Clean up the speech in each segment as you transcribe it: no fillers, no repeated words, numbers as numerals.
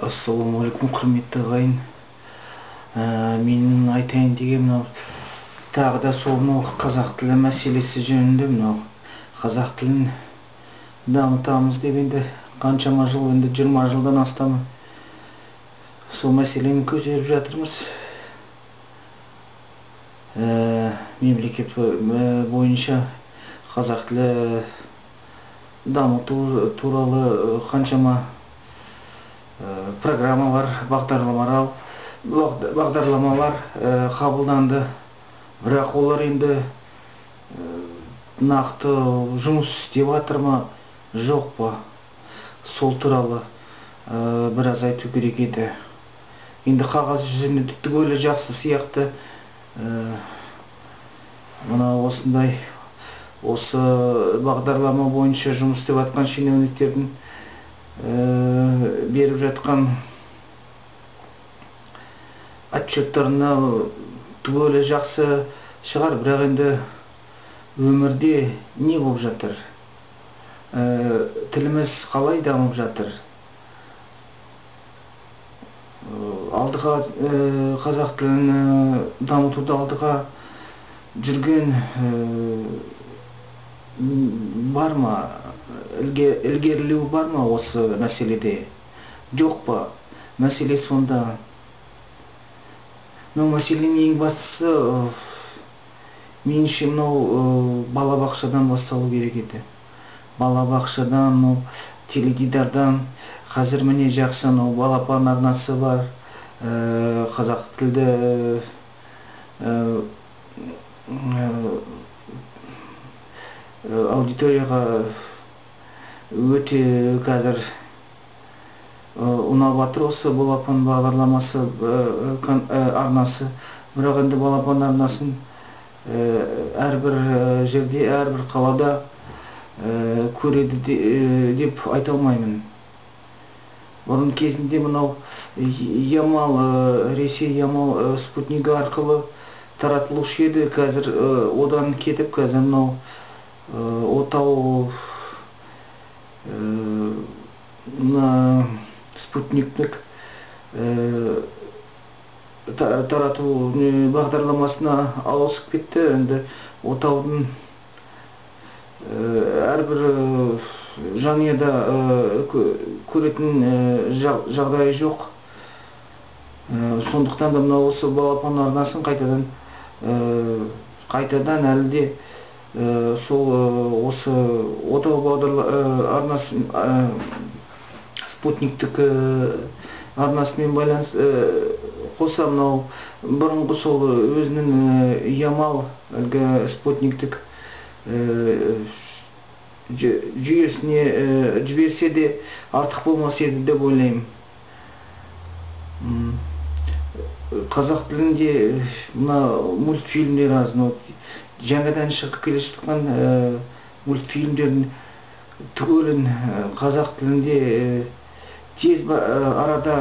Ассалаумағалейкум, құрметті ағайын. Менің айтайын деген мынау тағы да сол мынау қазақ тілі мәселесі жөнінде мынау қазақ тілін дамытамыз деп енді қаншама жыл, енді 20 жылдан астам сол мәселені көтеріп жатырмыз. Мемлекет бойынша қазақ тілі дамыту туралы қаншама программалар, бағдарламалар қабылданды. Бірақ олар енді нақты жұмыс істеп жатыр ма, жоқ па? Сол туралы біраз айту керек еді. Енді қағаз жүзінде түгелі жақсы сияқты. Мына осындай осы бағдарлама бойынша жұмыс істеп жатқан шенеуніктердің беріп жатқан отчеттарына түгелі жақсы шығар, бірақ енді өмірде не болып жатыр? Тіліміз қалай дамып жатыр? Алдыға қазақ тілін дамытуды алдыға жүрген бар ма? Ілгерілеу бар ма осы мәселеде? Жоқ па? Мәселе сонда. Мынау мәселенің ең бастысы меніңше мынау балабақшадан басталу керек еді. Балабақшадан, теледидардан. Қазір міне жақсы балапан арнасы бар. Қазақ тілді аудиторияға өте қазір ұнап жатыр осы балапан бағдарламасы арнасы. Бірақ енді балапан арнасын әрбір жерде, әрбір қалада көреді деп айта алмаймын. Бұрын кезінде мынау Ямал, Ресей Ямал спутнигі арқылы таратылушы еді. Қазір одан кетіп, қазір мынау отау спутниктік тарату бағдарламасына ауысып кетті. Енді отаудың әрбір жанұяда көретін жағдайы жоқ. Сондықтан да мына осы балапан арнасын қайтадан әлде сол осы отау арнасын спутниктік арнасымен байланыс қоса мынау бұрынғы сол өзінің Ямал спутниктік жүйесіне жіберсе де артық болмас еді деп ойлаймын. Қазақ тілінде мына мультфильмдер аз, жаңадан шығып келе жатқан мультфильмдердің түгелін қазақ тілінде тез арада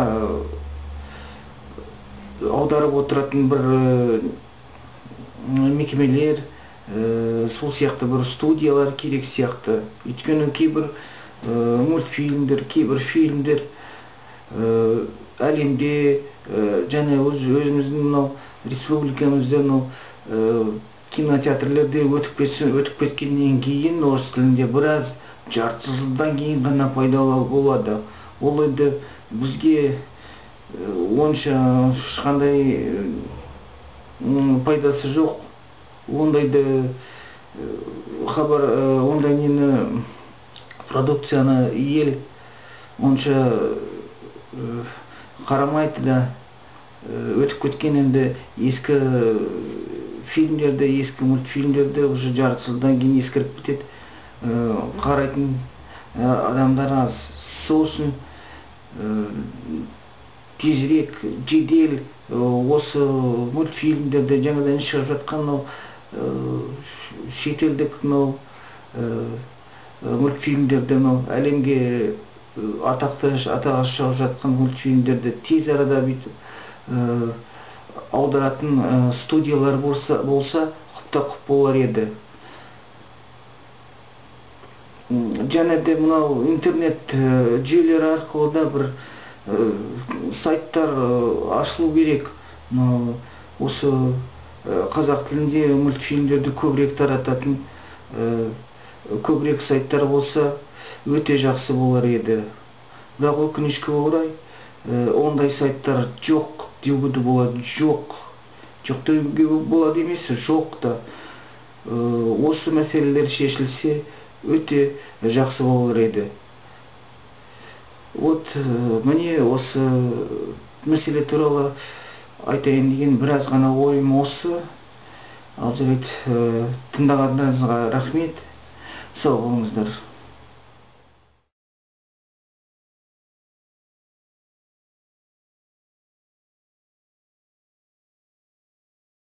аударып отыратын бір мекемелер, сол сияқты бір студиялар керек сияқты. Өйткені кейбір мультфильмдер, кейбір фильмдер әлемде және өзіміздің мынау республикамызда кинотеатрлерде өтіп кеткеннен кейін орыс тілінде біраз жарты жылдан кейін ғана пайдалы болады. Ол енді бізге онша ешқандай пайдасы жоқ. Ондайды хабар, ондай нені продукцияны ел онша қарамайды да. Өтіп кеткен енді ескі фильмдерді, ескі мультфильмдерді уже жарты жылдан кейін ескіріп кетеді. Қарайтын адамдар аз. Сосын тезірек, жедел осы мультфильмдерді жаңадан шығып жатқан шетелдік мультфильмдерді әлемге атаға шығып жатқан мультфильмдерді тез арада аударатын студиялар болса құп болар еді. Және де мынау интернет жүйелері арқылы да бір сайттар ашылу керек. Осы қазақ тілінде мультфильмдерді көбірек тарататын көбірек сайттар болса өте жақсы болар еді. Бірақ өкінішке орай ондай сайттар жоқ деуге де болады. Жоқ деуге болады емес, жоқ та. Осы мәселелер шешілсе өте жақсы болар еді. Міне осы мәселе туралы айтайын деген біраз ғана ойым осы. Ал жарайды, тыңдағандарыңызға рахмет. Сау болыңыздар.